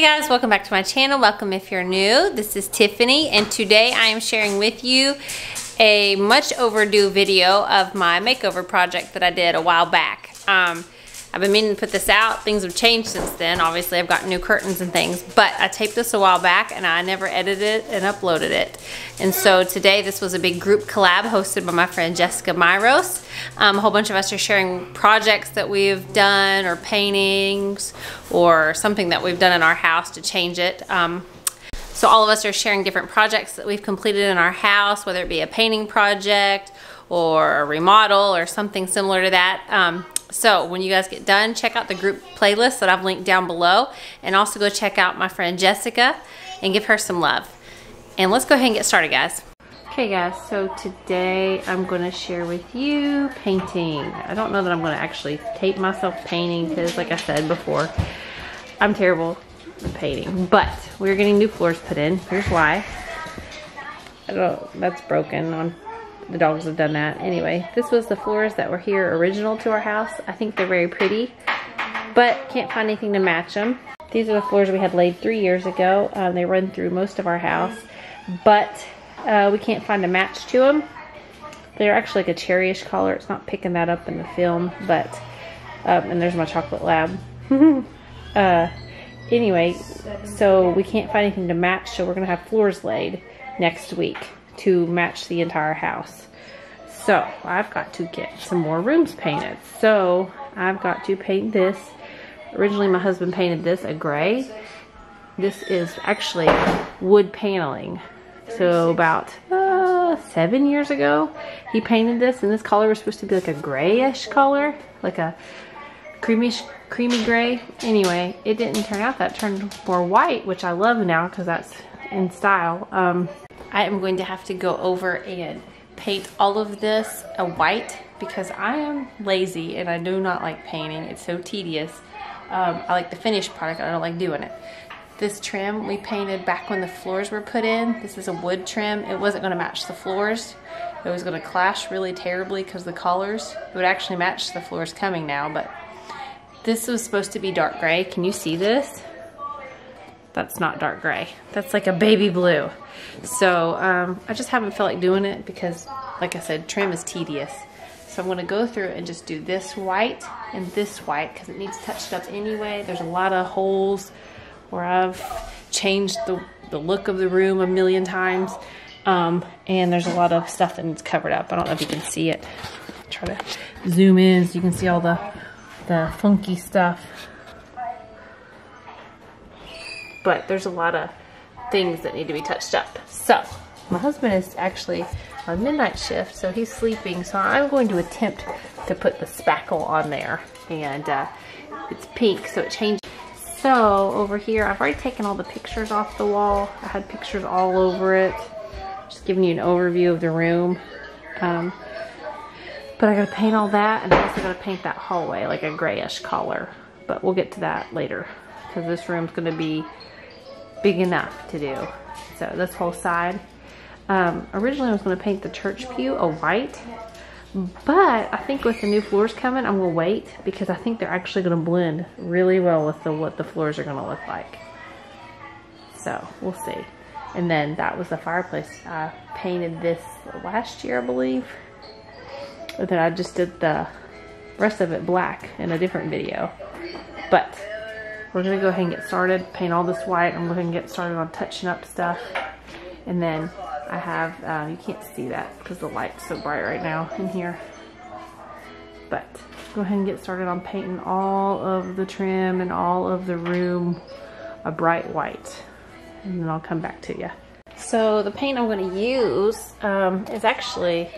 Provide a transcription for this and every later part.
guys, welcome back to my channel. Welcome if you're new. This is Tiffany, and today I am sharing with you a much overdue video of my makeover project that I did a while back. I've been meaning to put this out. Things have changed since then. Obviously, I've got new curtains and things, but I taped this a while back and I never edited it and uploaded it. And so today, this was a big group collab hosted by my friend Jessica Myrose. A whole bunch of us are sharing projects that we've done or paintings or something that we've done in our house to change it. So all of us are sharing different projects that we've completed in our house, whether it be a painting project or a remodel or something similar to that. So when you guys get done, check out the group playlist that I've linked down below, and also go check out my friend Jessica and give her some love. And let's go ahead and get started, guys. Okay guys, so today I'm going to share with you painting. I don't know that I'm going to actually tape myself painting because, like I said before, I'm terrible at painting. But we're getting new floors put in. Here's why. That's broken on. The dogs have done that. Anyway, this was the floors that were here original to our house. I think they're very pretty, but can't find anything to match them. These are the floors we had laid 3 years ago. They run through most of our house, but we can't find a match to them. They're actually like a cherryish color. It's not picking that up in the film, but, and there's my chocolate lab. Anyway, so we can't find anything to match, so we're gonna have floors laid next week to match the entire house. So I've got to get some more rooms painted. So I've got to paint this. Originally my husband painted this a gray. This is actually wood paneling. So about 7 years ago he painted this, and this color was supposed to be like a grayish color, like a creamy gray. Anyway, it didn't turn out that. It turned more white, which I love now because that's in style. I am going to have to go over and paint all of this a white because I am lazy and I do not like painting. It's so tedious. I like the finished product. I don't like doing it. This trim we painted back when the floors were put in. This is a wood trim. It wasn't going to match the floors. It was going to clash really terribly because the colors. It would actually match the floors coming now, but this was supposed to be dark gray. Can you see this? That's not dark gray. That's like a baby blue. So I just haven't felt like doing it because, like I said, trim is tedious. So I'm going to go through and just do this white and this white because it needs touched up anyway. There's a lot of holes where I've changed the look of the room a million times. And there's a lot of stuff that needs covered up. I don't know if you can see it. Try to zoom in so you can see all the funky stuff. But there's a lot of things that need to be touched up. So my husband is actually on midnight shift, so he's sleeping. So I'm going to attempt to put the spackle on there, and it's pink, so it changed. So over here, I've already taken all the pictures off the wall. I had pictures all over it, just giving you an overview of the room. But I gotta paint all that, and I also gotta paint that hallway like a grayish color. But we'll get to that later because this room's gonna be big enough to do. So this whole side. Originally I was going to paint the church pew a white, but I think with the new floors coming, I'm going to wait because I think they're actually going to blend really well with what the floors are going to look like. So we'll see. And then that was the fireplace. I painted this last year, I believe. And then I just did the rest of it black in a different video. But we're going to go ahead and get started, paint all this white. I'm going to get started on touching up stuff. And then I have, you can't see that because the light's so bright right now in here. But go ahead and get started on painting all of the trim and all of the room a bright white. And then I'll come back to you. So the paint I'm going to use is actually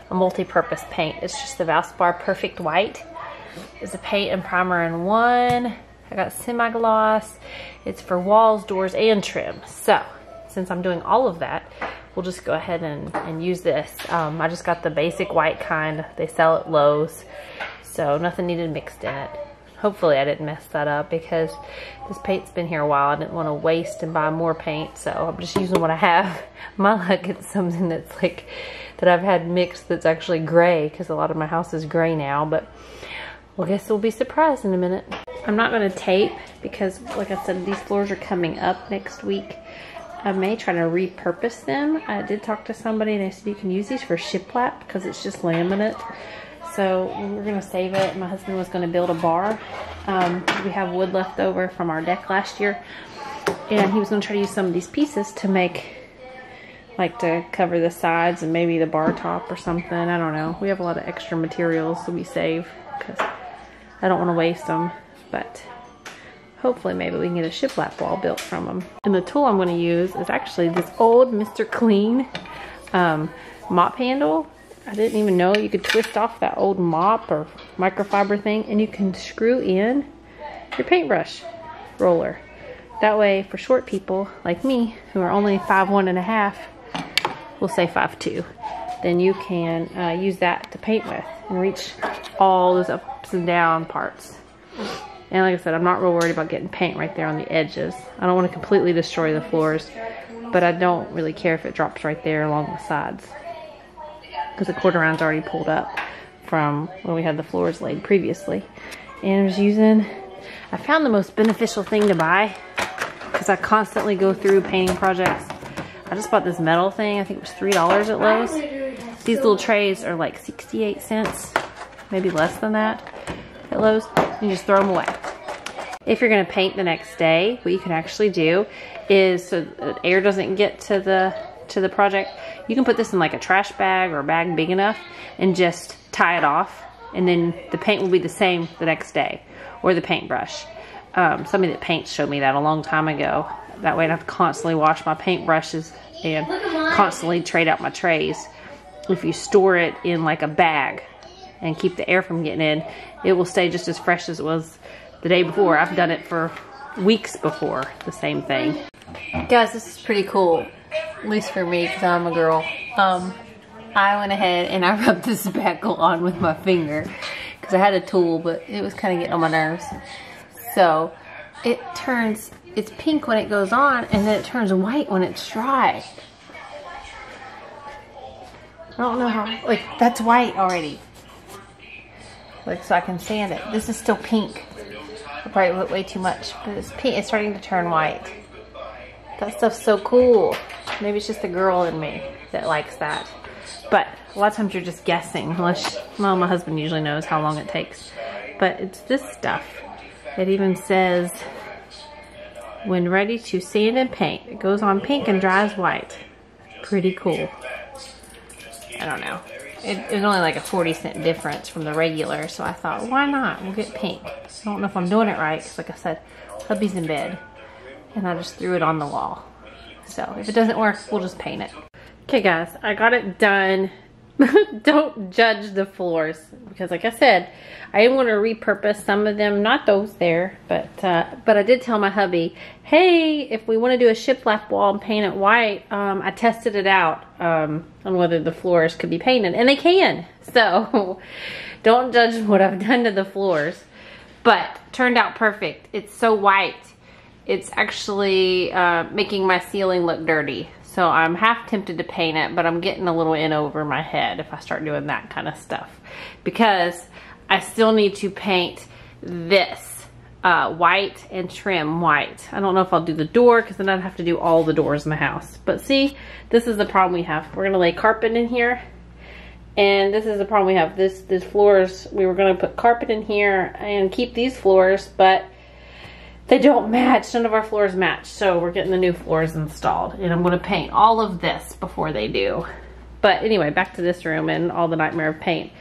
a multi-purpose paint. It's just the Valspar Perfect White. It's a paint and primer in one. I got semi-gloss. It's for walls, doors, and trim. So, since I'm doing all of that, we'll just go ahead and use this. I just got the basic white kind. They sell at Lowe's. So, nothing needed mixed in it. Hopefully, I didn't mess that up because this paint's been here a while. I didn't want to waste and buy more paint. So, I'm just using what I have. My luck, it's something that's like, that I've had mixed that's actually gray because a lot of my house is gray now. But, well, I guess we'll be surprised in a minute. I'm not going to tape because, like I said, these floors are coming up next week. I may try to repurpose them. I did talk to somebody and they said you can use these for shiplap because it's just laminate. So we're going to save it. My husband was going to build a bar. We have wood left over from our deck last year. And he was going to try to use some of these pieces to make, like, to cover the sides and maybe the bar top or something. I don't know. We have a lot of extra materials that we save because I don't want to waste them. But hopefully maybe we can get a shiplap wall built from them. And the tool I'm going to use is actually this old Mr. Clean mop handle. I didn't even know you could twist off that old mop or microfiber thing and you can screw in your paintbrush roller. That way for short people like me who are only 5'1½", we'll say 5'2", then you can use that to paint with and reach all those ups and down parts. And like I said, I'm not real worried about getting paint right there on the edges. I don't want to completely destroy the floors, but I don't really care if it drops right there along the sides. Because the quarter round's already pulled up from when we had the floors laid previously. And I was using, I found the most beneficial thing to buy because I constantly go through painting projects. I just bought this metal thing, I think it was $3 at Lowe's. These little trays are like 68 cents, maybe less than that at Lowe's. You just throw them away. If you're gonna paint the next day, what you can actually do is, so the air doesn't get to the project, you can put this in like a trash bag or a bag big enough and just tie it off, and then the paint will be the same the next day, or the paintbrush. Somebody that paints showed me that a long time ago. That way I don't have to constantly wash my paintbrushes and constantly trade out my trays. If you store it in like a bag and keep the air from getting in, it will stay just as fresh as it was the day before. I've done it for weeks before, the same thing. Guys, this is pretty cool, at least for me because I'm a girl. I went ahead and I rubbed this spackle on with my finger because I had a tool, but it was kind of getting on my nerves. So it turns, it's pink when it goes on, and then it turns white when it's dry. I don't know how, like, that's white already. Like, so I can sand it. This is still pink. I probably put way too much, but it's pink. It's starting to turn white. That stuff's so cool. Maybe it's just the girl in me that likes that. But a lot of times you're just guessing, unless, well, my husband usually knows how long it takes. But it's this stuff. It even says, when ready to sand and paint, it goes on pink and dries white. Pretty cool. I don't know. It was only like a 40-cent difference from the regular, so I thought, why not? We'll get pink. I don't know if I'm doing it right, because like I said, hubby's in bed, and I just threw it on the wall. So if it doesn't work, we'll just paint it. Okay guys, I got it done. Don't judge the floors, because like I said, I am going to repurpose some of them, not those there, but I did tell my hubby, hey, if we want to do a shiplap wall and paint it white, I tested it out on whether the floors could be painted, and they can. So don't judge what I've done to the floors, but turned out perfect. It's so white, it's actually making my ceiling look dirty. So I'm half tempted to paint it, but I'm getting a little in over my head if I start doing that kind of stuff. Because I still need to paint this white and trim white. I don't know if I'll do the door, because then I'd have to do all the doors in the house. But see, this is the problem we have. We're gonna lay carpet in here. And this is the problem we have. This floors, we were gonna put carpet in here and keep these floors, but they don't match. None of our floors match. So we're getting the new floors installed. And I'm going to paint all of this before they do. But anyway, back to this room and all the nightmare of paint.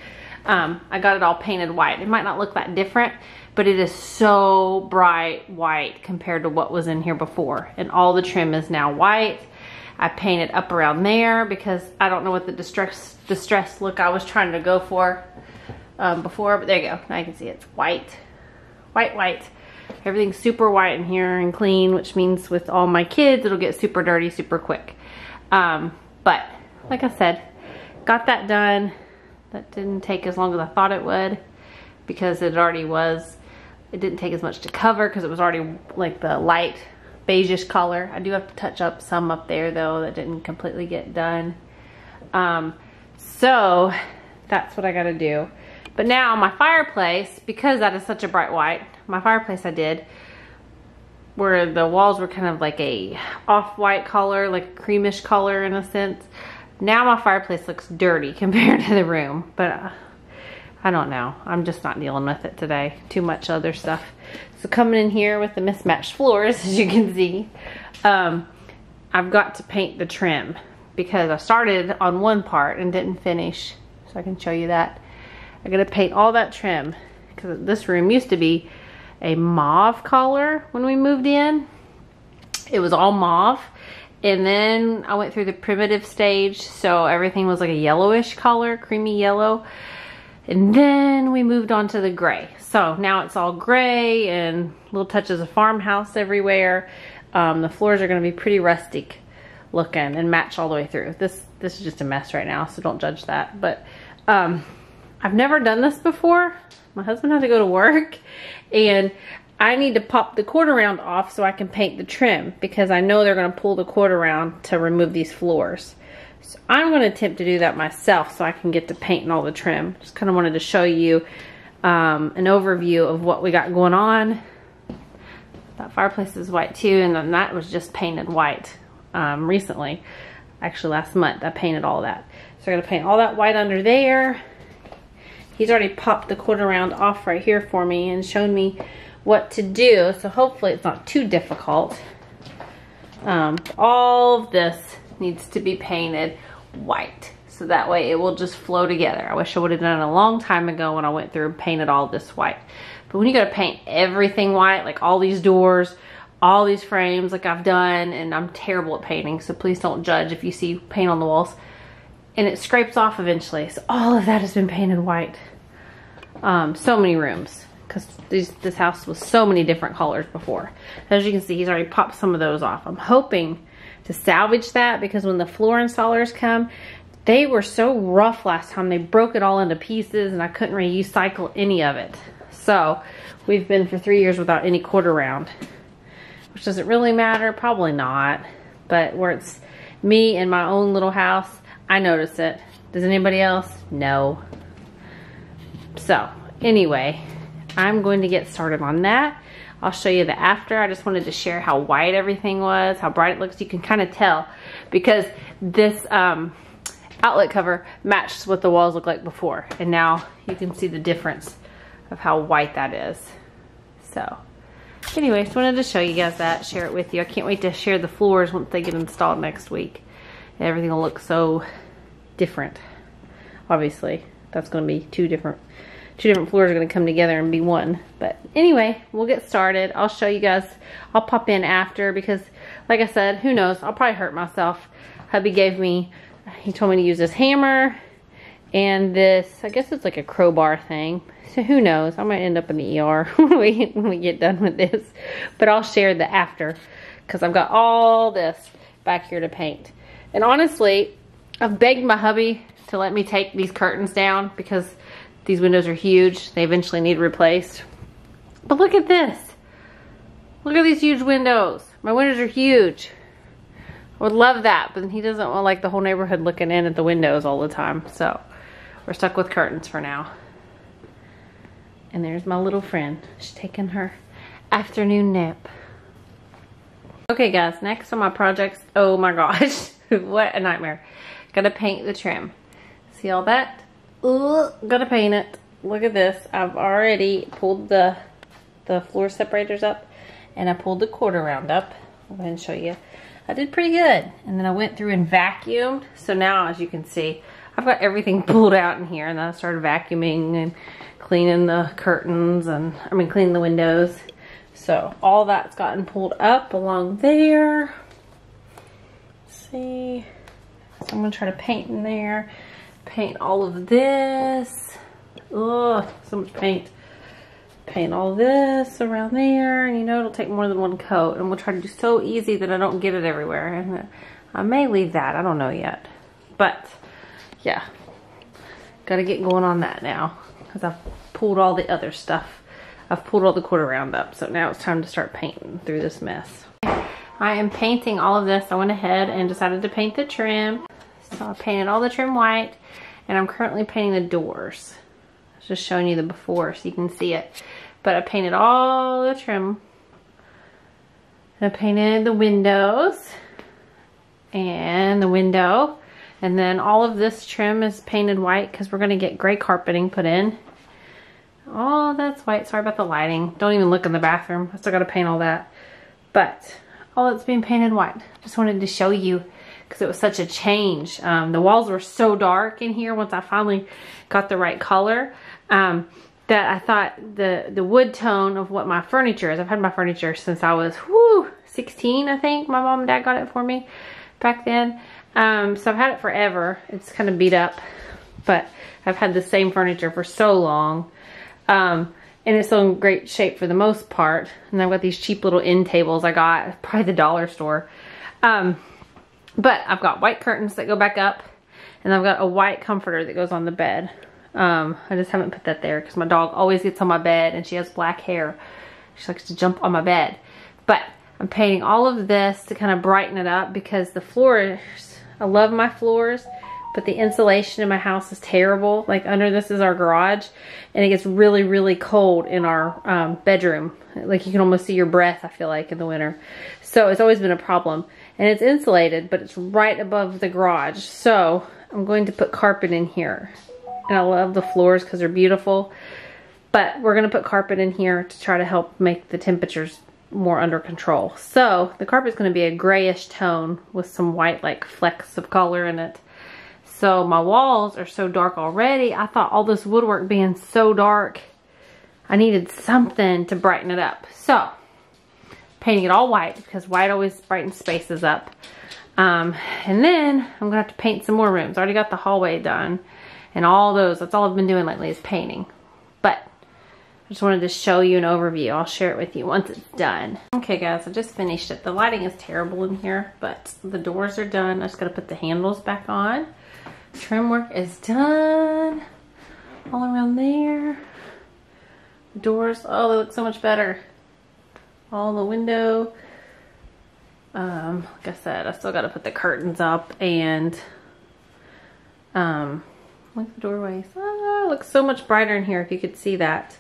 I got it all painted white. It might not look that different, but it is so bright white compared to what was in here before. And all the trim is now white. I painted up around there because I don't know what the distress look I was trying to go for before. But there you go. Now you can see it's white. White, white. Everything's super white in here and clean, which means with all my kids, it'll get super dirty super quick. But like I said, got that done. That didn't take as long as I thought it would, because it already was, it didn't take as much to cover because it was already like the light beigeish color. I do have to touch up some up there though that didn't completely get done. So that's what I gotta do. But now my fireplace, because that is such a bright white, my fireplace I did where the walls were kind of like a off-white color, like a creamish color in a sense. Now my fireplace looks dirty compared to the room, but I don't know. I'm just not dealing with it today. Too much other stuff. So coming in here with the mismatched floors, as you can see, I've got to paint the trim because I started on one part and didn't finish. So I can show you that. I gotta paint all that trim because this room used to be a mauve color when we moved in. It was all mauve, and then I went through the primitive stage, so everything was like a yellowish color, creamy yellow, and then we moved on to the gray. So now it's all gray and little touches of farmhouse everywhere. The floors are going to be pretty rustic looking and match all the way through. This is just a mess right now, so don't judge that. But I've never done this before. My husband had to go to work, and I need to pop the quarter round off so I can paint the trim because I know they're going to pull the quarter round to remove these floors. So I'm going to attempt to do that myself so I can get to painting all the trim. Just kind of wanted to show you an overview of what we got going on. That fireplace is white too, and then that was just painted white recently. Actually last month I painted all that. So I'm going to paint all that white under there. He's already popped the quarter round off right here for me and shown me what to do, so hopefully it's not too difficult. All of this needs to be painted white, so that way it will just flow together. I wish I would have done it a long time ago when I went through and painted all this white. But when you gotta paint everything white, like all these doors, all these frames like I've done, and I'm terrible at painting, so please don't judge if you see paint on the walls. And it scrapes off eventually, so all of that has been painted white. So many rooms, because this house was so many different colors before. As you can see, he's already popped some of those off. I'm hoping to salvage that because when the floor installers come, they were so rough last time. They broke it all into pieces and I couldn't recycle any of it. So we've been for 3 years without any quarter round, which doesn't really matter, probably not. But where it's me and my own little house, I notice it. Does anybody else? No. So anyway, I'm going to get started on that. I'll show you the after. I just wanted to share how white everything was, how bright it looks. You can kind of tell because this outlet cover matched what the walls looked like before. And now you can see the difference of how white that is. So anyway, just wanted to show you guys that, share it with you. I can't wait to share the floors once they get installed next week. And everything will look so different. Obviously, that's going to be two different floors are going to come together and be one. But anyway, we'll get started. I'll show you guys. I'll pop in after because, like I said, who knows? I'll probably hurt myself. Hubby gave me, he told me to use this hammer and this, I guess it's like a crowbar thing. So who knows? I might end up in the ER when we get done with this. But I'll share the after because I've got all this back here to paint. And honestly, I've begged my hubby to let me take these curtains down because these windows are huge. They eventually need replaced. But look at this. Look at these huge windows. My windows are huge. I would love that, but he doesn't want like the whole neighborhood looking in at the windows all the time. So we're stuck with curtains for now. And there's my little friend. She's taking her afternoon nap. Okay guys, next on my projects, oh my gosh, what a nightmare. Gotta paint the trim. See all that? Ooh, gotta paint it. Look at this. I've already pulled the floor separators up and I pulled the quarter round up. I'll go ahead and show you. I did pretty good. And then I went through and vacuumed. So now, as you can see, I've got everything pulled out in here, and then I started vacuuming and cleaning the curtains and, cleaning the windows. So all that's gotten pulled up along there. Let's see. So I'm gonna try to paint in there. Paint all of this. Ugh, so much paint. Paint all this around there, and you know it'll take more than one coat, and we'll try to do so easy that I don't get it everywhere. And I may leave that, I don't know yet. But yeah, gotta get going on that now because I've pulled all the other stuff. I've pulled all the quarter round up, so now it's time to start painting through this mess. I am painting all of this. I went ahead and decided to paint the trim. So I painted all the trim white, and I'm currently painting the doors. As Just showing you the before so you can see it. But I painted all the trim. And I painted the windows and the window. And then all of this trim is painted white because we're going to get gray carpeting put in. Oh, that's white. Sorry about the lighting. Don't even look in the bathroom. I still got to paint all that. But all it's being painted white. Just wanted to show you because it was such a change. The walls were so dark in here once I finally got the right color. That I thought the wood tone of what my furniture is. I've had my furniture since I was 16, I think. My mom and dad got it for me back then. So I've had it forever. It's kind of beat up, but I've had the same furniture for so long. And it's still in great shape for the most part. And I've got these cheap little end tables I got, probably the dollar store. But I've got white curtains that go back up, and I've got a white comforter that goes on the bed. I just haven't put that there because my dog always gets on my bed and she has black hair. She likes to jump on my bed. But I'm painting all of this to kind of brighten it up because the floors, I love my floors, but the insulation in my house is terrible. Like under this is our garage and it gets really, really cold in our bedroom. Like you can almost see your breath, I feel like, in the winter. So it's always been a problem. And it's insulated, but it's right above the garage. So I'm going to put carpet in here. And I love the floors because they're beautiful. But we're going to put carpet in here to try to help make the temperatures more under control. So the carpet is going to be a grayish tone with some white like flecks of color in it. So my walls are so dark already. I thought all this woodwork being so dark, I needed something to brighten it up. So painting it all white because white always brightens spaces up. And then I'm going to have to paint some more rooms. I already got the hallway done. And all those, that's all I've been doing lately is painting. But I just wanted to show you an overview. I'll share it with you once it's done. Okay guys, I just finished it. The lighting is terrible in here, but the doors are done. I just gotta put the handles back on. Trim work is done. All around there. The doors, oh, they look so much better. All the window. Like I said, I still gotta put the curtains up and look at the doorways. Ah, it looks so much brighter in here if you could see that.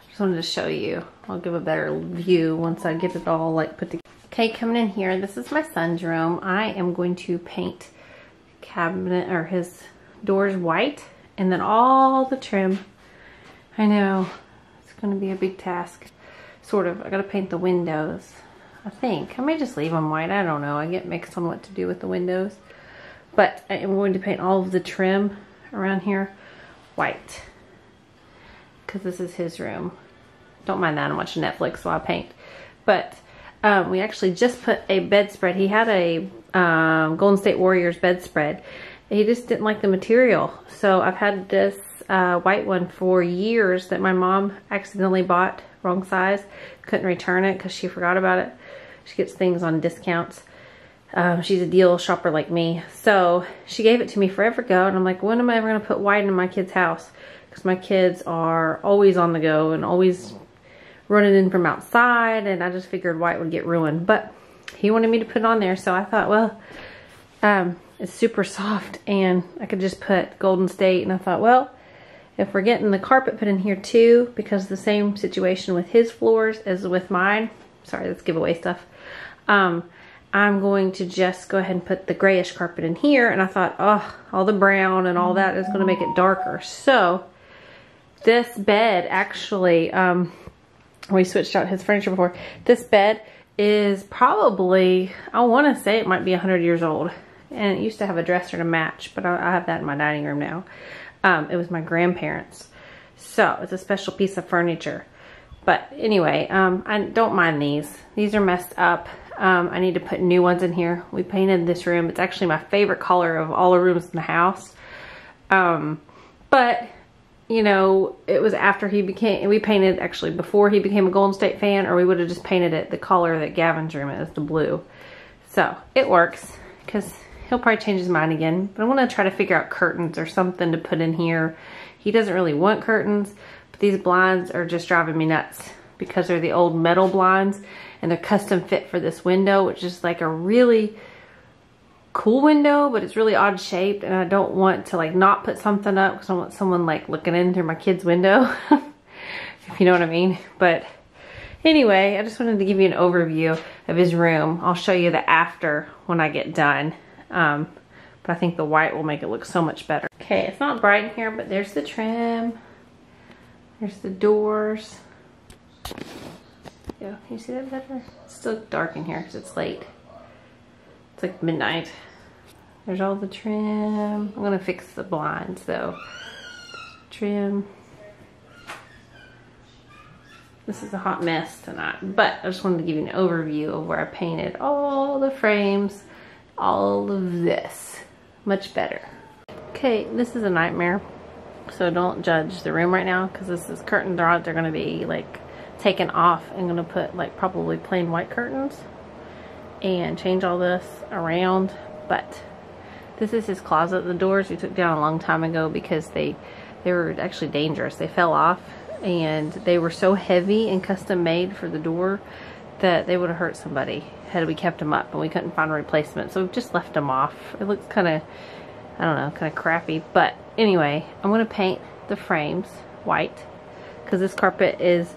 Just wanted to show you. I'll give a better view once I get it all like put together. Okay, coming in here, this is my son's room. I am going to paint cabinet or his doors white and then all the trim. I know, it's gonna be a big task. Sort of, I gotta paint the windows. I think, I may just leave them white, I don't know. I get mixed on what to do with the windows. But I am going to paint all of the trim around here white because this is his room. Don't mind that, I'm watching Netflix while I paint. But we actually just put a bedspread. He had a Golden State Warriors bedspread. He just didn't like the material. So I've had this white one for years that my mom accidentally bought, wrong size. Couldn't return it because she forgot about it. She gets things on discounts. She's a deal shopper like me. So she gave it to me forever ago and I'm like, when am I ever going to put white in my kid's house? Because my kids are always on the go and always running in from outside and I just figured white would get ruined. But he wanted me to put it on there, so I thought, well, it's super soft and I could just put Golden State, and I thought, well, if we're getting the carpet put in here too, because the same situation with his floors as with mine, sorry, that's giveaway stuff, I'm going to just go ahead and put the grayish carpet in here. And I thought, oh, all the brown and all that is going to make it darker. So this bed actually, we switched out his furniture before. This bed is probably, I want to say it might be 100 years old. And it used to have a dresser to match, but I have that in my dining room now. It was my grandparents'. So it's a special piece of furniture. But anyway, I don't mind these. These are messed up. I need to put new ones in here. We painted this room. It's actually my favorite color of all the rooms in the house. But, you know, it was after he became, we painted actually before he became a Golden State fan, or we would have just painted it the color that Gavin's room is, the blue. So it works because he'll probably change his mind again. But I want to try to figure out curtains or something to put in here. He doesn't really want curtains, but these blinds are just driving me nuts because they're the old metal blinds and they're custom fit for this window, which is like a really cool window, but it's really odd shaped, and I don't want to like not put something up because I don't want someone like looking in through my kid's window, if you know what I mean. But anyway, I just wanted to give you an overview of his room. I'll show you the after when I get done. But I think the white will make it look so much better. Okay, it's not bright in here, but there's the trim. There's the doors. Yeah, can you see that better? It's still dark in here because it's late. It's like midnight. There's all the trim. I'm gonna fix the blinds though. Trim. This is a hot mess tonight, but I just wanted to give you an overview of where I painted all the frames, all of this. Much better. Okay, this is a nightmare, so don't judge the room right now because this is curtain rods. They're gonna be like taken off. I'm gonna put like probably plain white curtains and change all this around. But this is his closet. The doors we took down a long time ago because they were actually dangerous. They fell off and they were so heavy and custom made for the door that they would have hurt somebody had we kept them up, and we couldn't find a replacement, so we've just left them off. It looks kind of, I don't know, kind of crappy. But anyway, I'm going to paint the frames white because this carpet is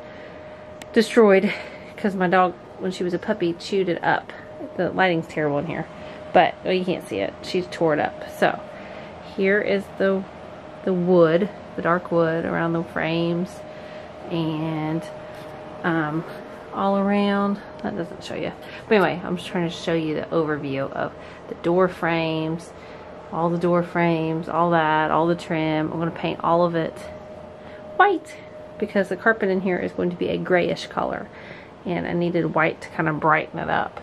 destroyed because my dog, when she was a puppy, chewed it up. The lighting's terrible in here, but well, you can't see it. She's tore it up. So here is the wood, the dark wood around the frames, and all around. That doesn't show you, but anyway, I'm just trying to show you the overview of the door frames, all the door frames, all that, all the trim. I'm going to paint all of it white because the carpet in here is going to be a grayish color, and I needed white to kind of brighten it up.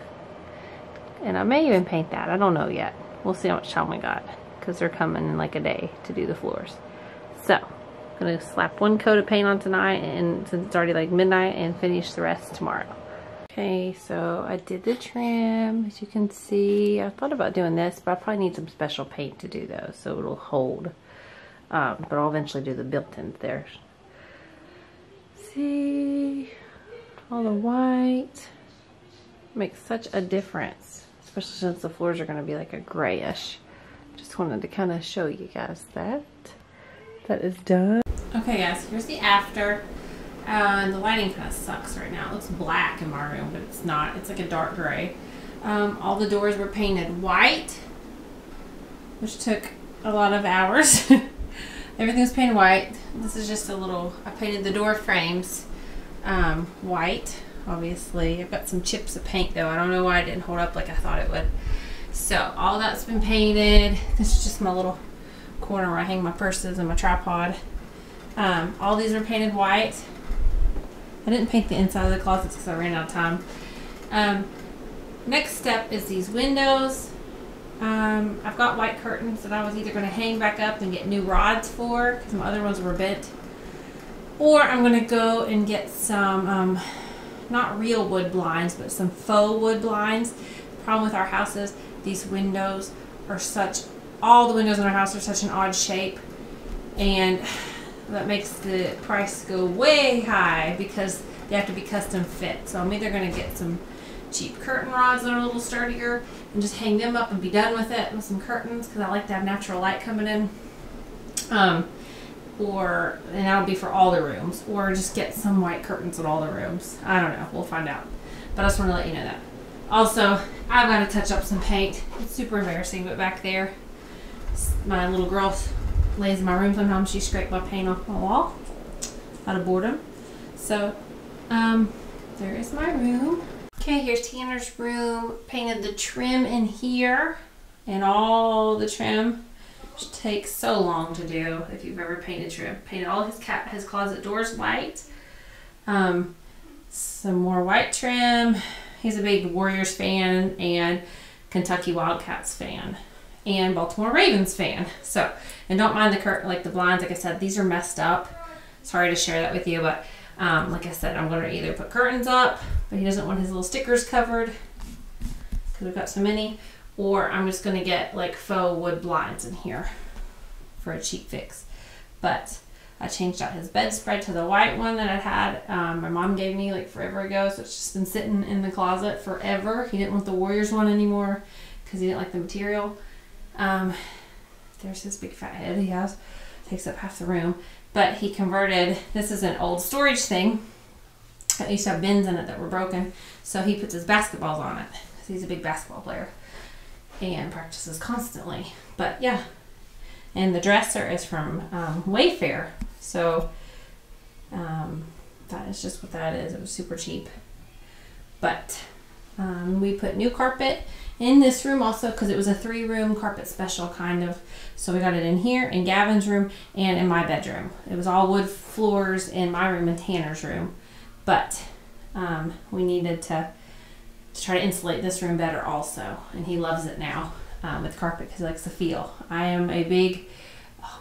And I may even paint that. I don't know yet. We'll see how much time we got because they're coming in like a day to do the floors. So I'm going to slap one coat of paint on tonight, and since it's already like midnight, and finish the rest tomorrow. Okay, so I did the trim, as you can see. I thought about doing this, but I probably need some special paint to do those so it'll hold. But I'll eventually do the built-ins there. See, all the white makes such a difference, especially since the floors are going to be like a grayish. Just wanted to kind of show you guys that is done. Okay guys, here's the after. The lighting kind of sucks right now. It looks black in my room, but it's not. It's like a dark gray. All the doors were painted white, which took a lot of hours. Everything was painted white. This is just a little, I painted the door frames white, obviously. I've got some chips of paint though. I don't know why it didn't hold up like I thought it would. So all that's been painted. This is just my little corner where I hang my purses and my tripod. All these are painted white. I didn't paint the inside of the closets because I ran out of time. Next step is these windows. I've got white curtains that I was either going to hang back up and get new rods for because my other ones were bent, or I'm going to go and get some not real wood blinds, but some faux wood blinds. The problem with our house is these windows are such, all the windows in our house are such an odd shape, and that makes the price go way high because they have to be custom fit. So I'm either going to get some cheap curtain rods that are a little sturdier and just hang them up and be done with it with some curtains because I like to have natural light coming in. And that'll be for all the rooms, or just get some white curtains in all the rooms. I don't know. We'll find out. But I just want to let you know that. Also, I've got to touch up some paint. It's super embarrassing, but back there, my little girl lays in my room sometimes. She scraped my paint off my wall out of boredom. So there is my room. Okay, here's Tanner's room. Painted the trim in here, and all the trim, which takes so long to do if you've ever painted trim. Painted all his closet doors white. Some more white trim. He's a big Warriors fan and Kentucky Wildcats fan and Baltimore Ravens fan. So, and don't mind the curtain, like the blinds. Like I said, these are messed up. Sorry to share that with you, but like I said, I'm going to either put curtains up, but he doesn't want his little stickers covered because we've got so many, or I'm just going to get like faux wood blinds in here for a cheap fix. But I changed out his bedspread to the white one that I had. My mom gave me like forever ago, so it's just been sitting in the closet forever. He didn't want the Warriors one anymore because he didn't like the material. There's his big fat head he has. Takes up half the room. But he converted, this is an old storage thing. It used to have bins in it that were broken. So he puts his basketballs on it. He's a big basketball player. And practices constantly. But yeah. And the dresser is from Wayfair. So that is just what that is. It was super cheap. But we put new carpet in this room also because it was a 3-room carpet special kind of. So we got it in here, in Gavin's room, and in my bedroom. It was all wood floors in my room and Tanner's room. But we needed to try to insulate this room better also. And he loves it now with carpet because he likes the feel. I am a big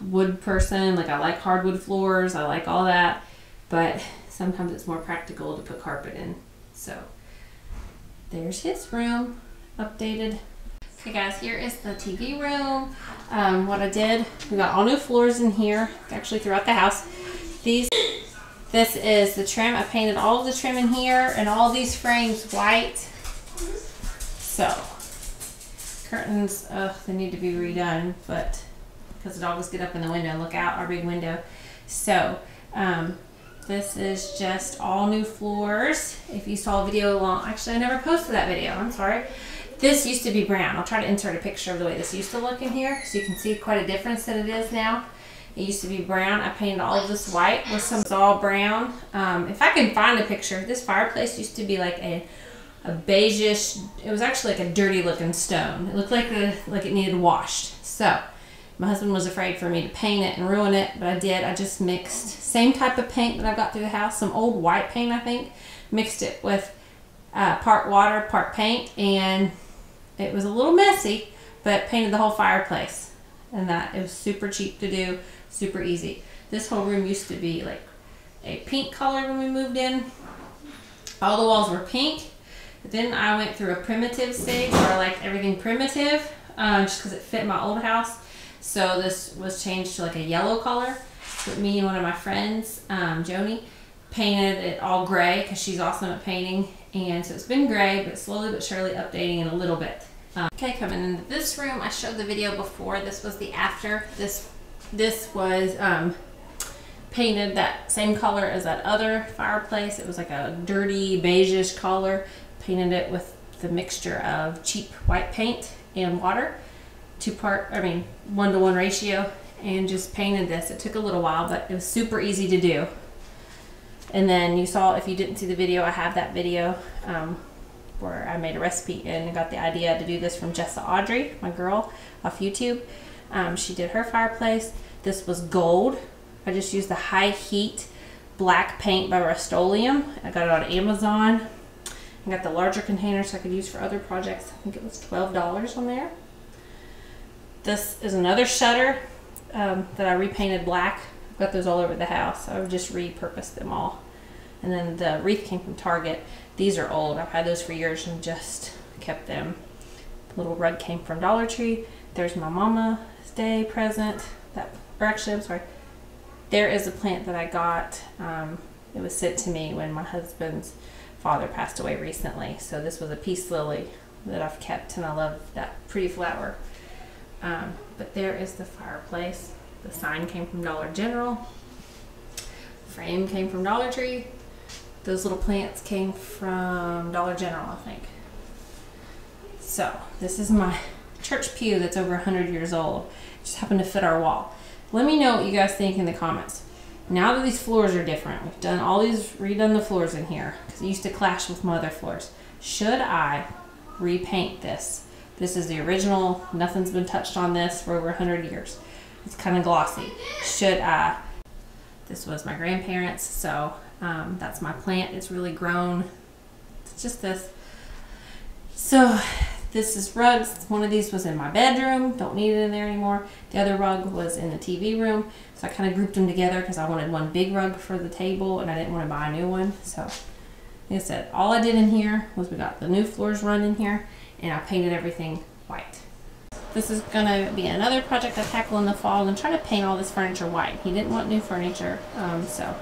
wood person. Like, I like hardwood floors. I like all that. But sometimes it's more practical to put carpet in. So there's his room updated. Okay guys, here is the TV room. What I did, we got all new floors in here, actually throughout the house. This is the trim. I painted all of the trim in here and all these frames white. So curtains, they need to be redone, but because the dogs get up in the window and look out our big window. So this is just all new floors. If you saw a video along, actually I never posted that video, I'm sorry. This used to be brown. I'll try to insert a picture of the way this used to look in here so you can see quite a difference that it is now. It used to be brown. I painted all of this white with some all brown. If I can find a picture, this fireplace used to be like a beigeish, it was actually like a dirty looking stone. It looked like it needed washed. So my husband was afraid for me to paint it and ruin it, but I did. I just mixed same type of paint that I've got through the house, some old white paint I think, mixed it with part water, part paint, and it was a little messy, but painted the whole fireplace. And that, it was super cheap to do, super easy. This whole room used to be like a pink color when we moved in. All the walls were pink. But then I went through a primitive stage where I liked everything primitive, just because it fit my old house. So this was changed to like a yellow color. But me and one of my friends, Joni, painted it all gray because she's awesome at painting. And so it's been gray, but slowly but surely updating it a little bit. Okay, coming into this room, I showed the video before. This was the after. This was painted that same color as that other fireplace. It was like a dirty beigeish color. Painted it with the mixture of cheap white paint and water. 1-to-1 ratio, and just painted this. It took a little while, but it was super easy to do. And then you saw, if you didn't see the video, I have that video where I made a recipe and got the idea to do this from Jessa Audrey, my girl, off YouTube. She did her fireplace. This was gold. I just used the high heat black paint by Rust-Oleum. I got it on Amazon. I got the larger container so I could use for other projects. I think it was $12 on there. This is another shutter that I repainted black. I've got those all over the house. So I've just repurposed them all. And then the wreath came from Target. These are old. I've had those for years and just kept them. The little rug came from Dollar Tree. There's my Mama's Day present. I'm sorry. There is a plant that I got. It was sent to me when my husband's father passed away recently. So this was a peace lily that I've kept, and I love that pretty flower. But there is the fireplace. The sign came from Dollar General. Frame came from Dollar Tree. Those little plants came from Dollar General, I think. So this is my church pew that's over 100 years old. It just happened to fit our wall. Let me know what you guys think in the comments. Now that these floors are different, we've done all these, redone the floors in here because it used to clash with my other floors. Should I repaint this? This is the original. Nothing's been touched on this for over 100 years. It's kind of glossy. Should I? This was my grandparents, so that's my plant. It's really grown. It's just this. So this is rugs. One of these was in my bedroom. Don't need it in there anymore. The other rug was in the TV room. So I kind of grouped them together because I wanted one big rug for the table and I didn't want to buy a new one. So like I said, all I did in here was we got the new floors run in here and I painted everything white. This is going to be another project I tackle in the fall. I'm going to try to paint all this furniture white. He didn't want new furniture. So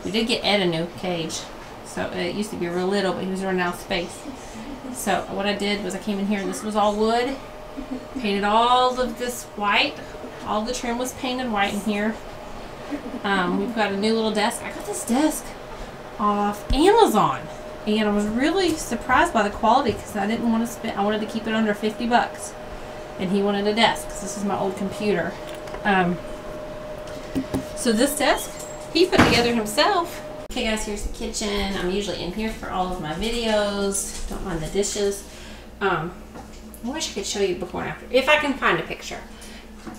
we did get Ed a new cage. So it used to be real little, but he was running out of space. So what I did was I came in here, this was all wood, Painted all of this white. All the trim was painted white in here. We've got a new little desk. I got this desk off Amazon. And I was really surprised by the quality because I didn't want to spend, I wanted to keep it under 50 bucks. And he wanted a desk because this is my old computer. So this desk, he put together himself. Okay guys, here's the kitchen. I'm usually in here for all of my videos. Don't mind the dishes. I wish I could show you before and after. If I can find a picture.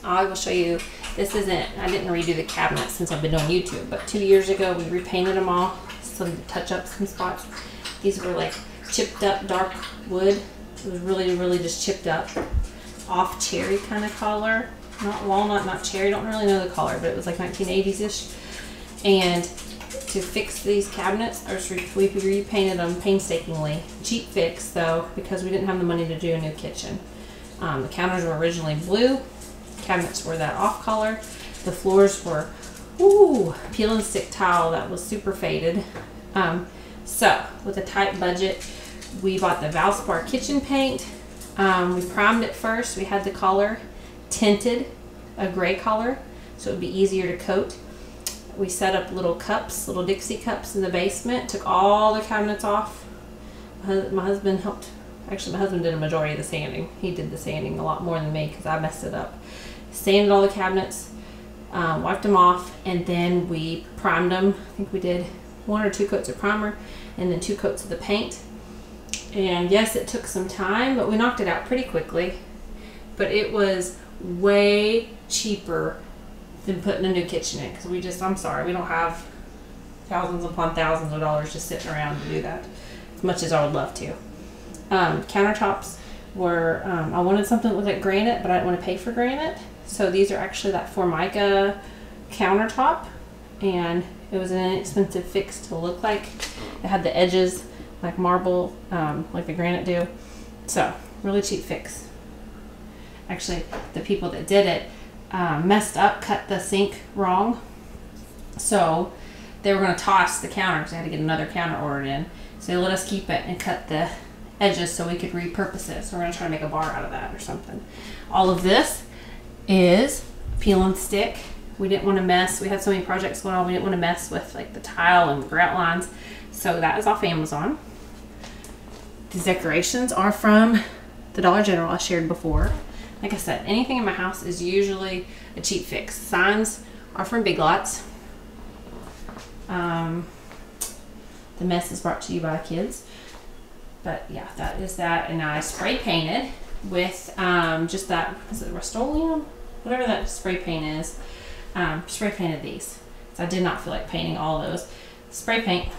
I will show you. This isn't, I didn't redo the cabinets since I've been on YouTube, but 2 years ago we repainted them all. Some touch up some spots. These were like chipped up dark wood. It was really, really just chipped up. Off cherry kind of color. Not walnut, not cherry. Don't really know the color, but it was like 1980s-ish. And to fix these cabinets, we repainted them painstakingly. Cheap fix though, because we didn't have the money to do a new kitchen. The counters were originally blue. Cabinets were that off color. The floors were, peel and stick tile that was super faded. So with a tight budget, we bought the Valspar kitchen paint. We primed it first. We had the color tinted a gray color, so it would be easier to coat. We set up little cups, little Dixie cups in the basement. Took all the cabinets off. My husband helped. Actually, my husband did a majority of the sanding. He did the sanding a lot more than me because I messed it up. Sanded all the cabinets, wiped them off, and then we primed them. I think we did 1 or 2 coats of primer and then 2 coats of the paint. And yes, it took some time, but we knocked it out pretty quickly. But it was way cheaper than putting a new kitchen in because I'm sorry, we don't have thousands upon thousands of dollars just sitting around to do that, as much as I would love to. Countertops were, I wanted something that looked like granite, but I didn't want to pay for granite. So these are actually that Formica countertop, and it was an inexpensive fix to look like. It had the edges like marble, like the granite do. So really cheap fix. Actually, the people that did it messed up, cut the sink wrong. So they were going to toss the counter because they had to get another counter ordered in. So they let us keep it and cut the edges so we could repurpose it. So we're going to try to make a bar out of that or something. All of this is peel and stick. We didn't want to mess. We had so many projects going on. We didn't want to mess with like the tile and the grout lines. So that is off Amazon. These decorations are from the Dollar General I shared before. Like I said, anything in my house is usually a cheap fix. Signs are from Big Lots. The mess is brought to you by kids. But yeah, that is that. And I spray painted with just that, is it Rust-Oleum? Whatever that spray paint is. Spray painted these. So I did not feel like painting all those. Spray paint.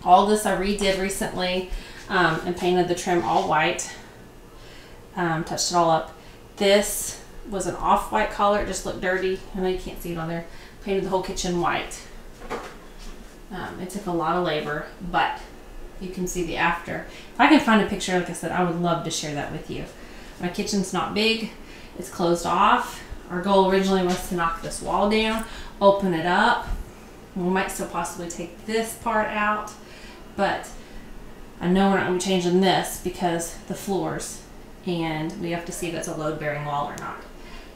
All this I redid recently and painted the trim all white. Touched it all up. This was an off-white color. It just looked dirty. I know you can't see it on there. Painted the whole kitchen white. It took a lot of labor, but you can see the after. If I can find a picture, like I said, I would love to share that with you. My kitchen's not big. It's closed off. Our goal originally was to knock this wall down, open it up. We might still possibly take this part out, but I know we're not going to be changing this because the floors, and we have to see if it's a load-bearing wall or not.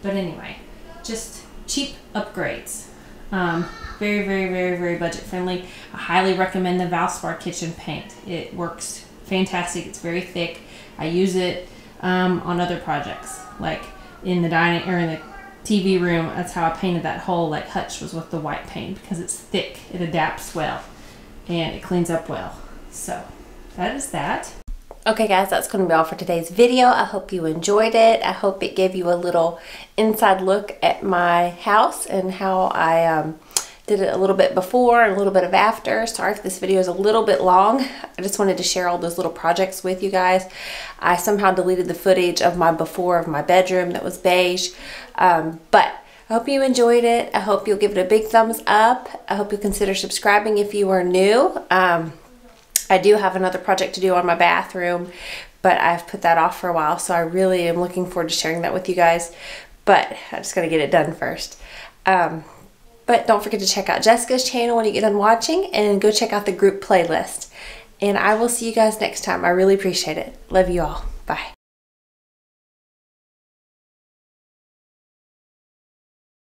But anyway, just cheap upgrades. Very, very, very, very budget friendly. I highly recommend the Valspar kitchen paint. It works fantastic. It's very thick. I use it on other projects, like in the dining or in the TV room. That's how I painted that whole like hutch, was with the white paint, because it's thick. It adapts well and it cleans up well. So that is that. Okay guys, that's going to be all for today's video. I hope you enjoyed it. I hope it gave you a little inside look at my house and how I did it a little bit before and a little bit of after. Sorry if this video is a little bit long. I just wanted to share all those little projects with you guys. I somehow deleted the footage of my before of my bedroom that was beige. But I hope you enjoyed it. I hope you'll give it a big thumbs up. I hope you'll consider subscribing if you are new. I do have another project to do on my bathroom, but I've put that off for a while, so I really am looking forward to sharing that with you guys. But I just got to get it done first. But don't forget to check out Jessica's channel when you get done watching, and go check out the group playlist. And I will see you guys next time. I really appreciate it. Love you all. Bye.